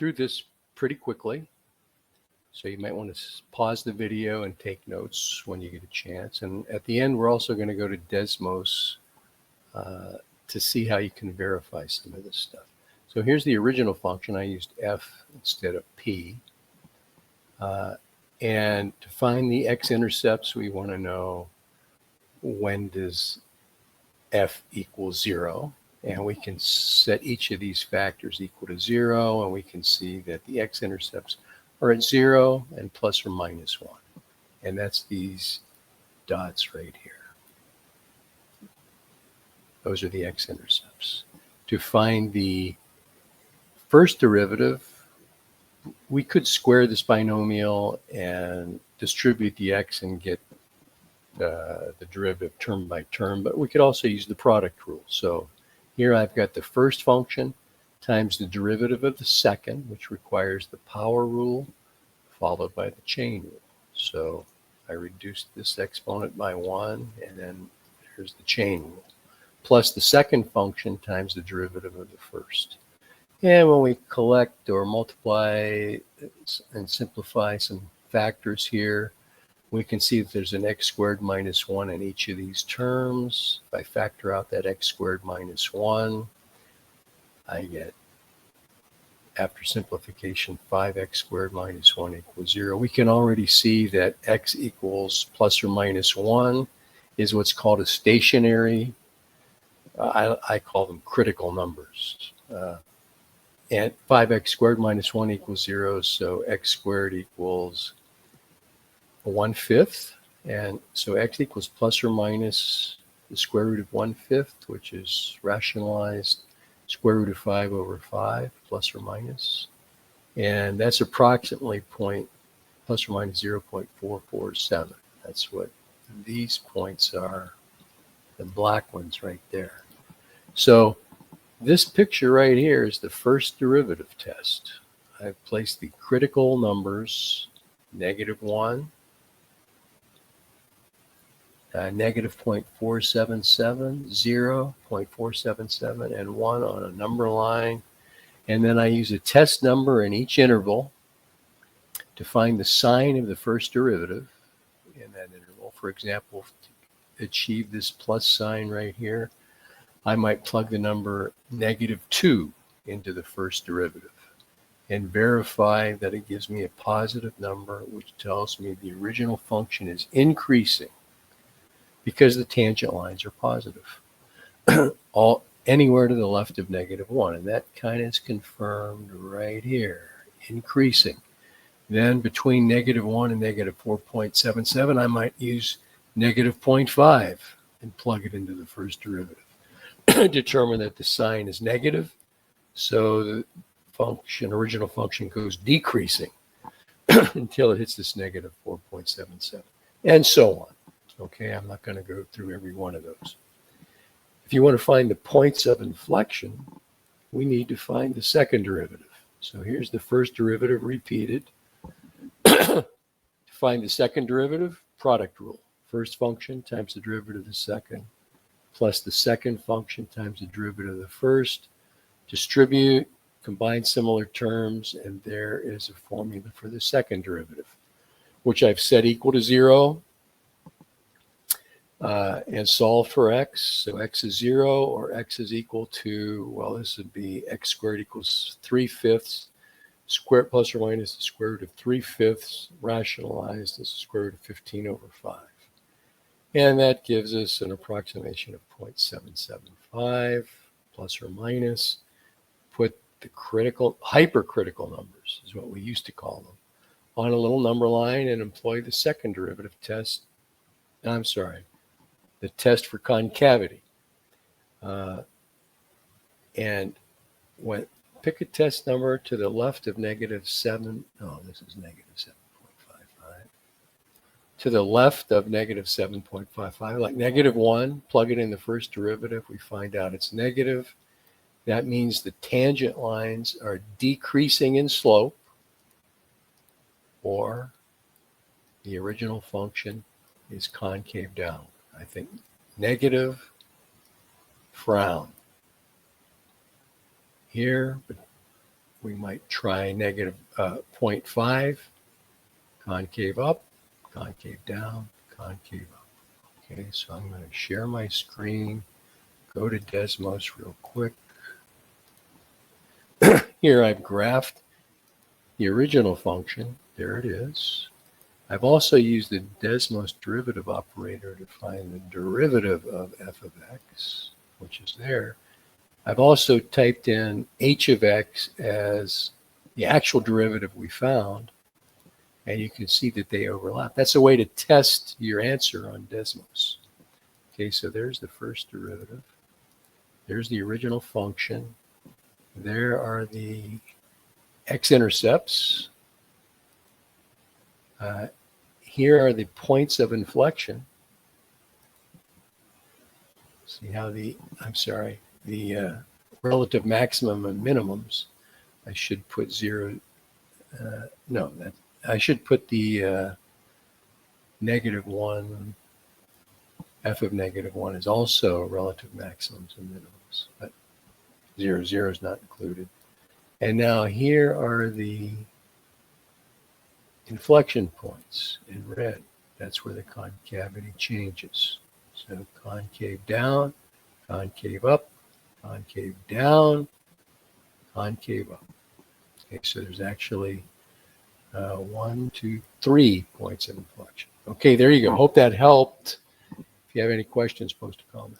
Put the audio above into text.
through this pretty quickly, so you might want to pause the video and take notes when you get a chance. And at the end, we're also going to go to Desmos to see how you can verify some of this stuff. So here's the original function. I used f instead of p. And to find the x-intercepts, we want to know when does f equal 0. And we can set each of these factors equal to 0, and we can see that the x-intercepts are at 0 and plus or minus 1. And that's these dots right here. Those are the x-intercepts. To find the first derivative, we could square this binomial and distribute the x and get the derivative term by term, but we could also use the product rule. So here I've got the first function times the derivative of the second, which requires the power rule, followed by the chain rule. So I reduced this exponent by 1, and then here's the chain rule, plus the second function times the derivative of the first. And when we collect or multiply and simplify some factors here, we can see that there's an x squared minus 1 in each of these terms. If I factor out that x squared minus 1, I get, after simplification, 5x squared minus 1 equals 0. We can already see that x equals plus or minus 1 is what's called a stationary. I call them critical numbers. And 5x squared minus 1 equals 0, so x squared equals 1/5. And so x equals plus or minus the square root of 1/5, which is rationalized square root of 5 over 5, plus or minus. And that's approximately plus or minus 0.447. That's what these points are, the black ones right there. So this picture right here is the first derivative test. I've placed the critical numbers, -1, negative 0.477, 0, 0.477, and 1 on a number line. And then I use a test number in each interval to find the sign of the first derivative in that interval. For example, to achieve this plus sign right here, I might plug the number -2 into the first derivative and verify that it gives me a positive number, which tells me the original function is increasing because the tangent lines are positive, anywhere to the left of -1. And that kind of is confirmed right here, increasing. Then between -1 and -4.77, I might use -0.5 and plug it into the first derivative. Determine that the sign is negative, so the original function goes decreasing until it hits this -4.77, and so on. Okay, I'm not going to go through every one of those. If you want to find the points of inflection, we need to find the second derivative. So here's the first derivative repeated. To find the second derivative, product rule. First function times the derivative of the second, plus the second function times the derivative of the first. Distribute, combine similar terms, and there is a formula for the second derivative, which I've set equal to 0 and solve for x. So x is 0, or x is equal to, well, this would be x squared equals 3/5 square plus or minus the square root of 3/5 rationalized as the square root of 15 over 5. And that gives us an approximation of 0.775 plus or minus. Put the hypercritical numbers, is what we used to call them, on a little number line and employ the second derivative test. I'm sorry, the test for concavity. And pick a test number to the left of -7. No, this is -7.55. To the left of -7.55, like -1, plug it in the first derivative. We find out it's negative. That means the tangent lines are decreasing in slope, or the original function is concave down. I think negative, frown. Here, we might try negative 0.5, concave up, concave down, concave up. Okay, so I'm going to share my screen, go to Desmos real quick. Here I've graphed the original function. There it is. I've also used the Desmos derivative operator to find the derivative of f of x, which is there. I've also typed in h of x as the actual derivative we found, and you can see that they overlap. That's a way to test your answer on Desmos. Okay, so there's the first derivative. There's the original function. There are the x-intercepts. Here are the points of inflection. See how the relative maximum and minimums. I should put zero. I should put the -1. F of -1 is also relative maximums and minimums, but 0, 0 is not included. And now here are the inflection points in red. That's where the concavity changes. So concave down, concave up, concave down, concave up. Okay, so there's actually 1, 2, 3 points of inflection. Okay, there you go. Hope that helped. If you have any questions, post a comment.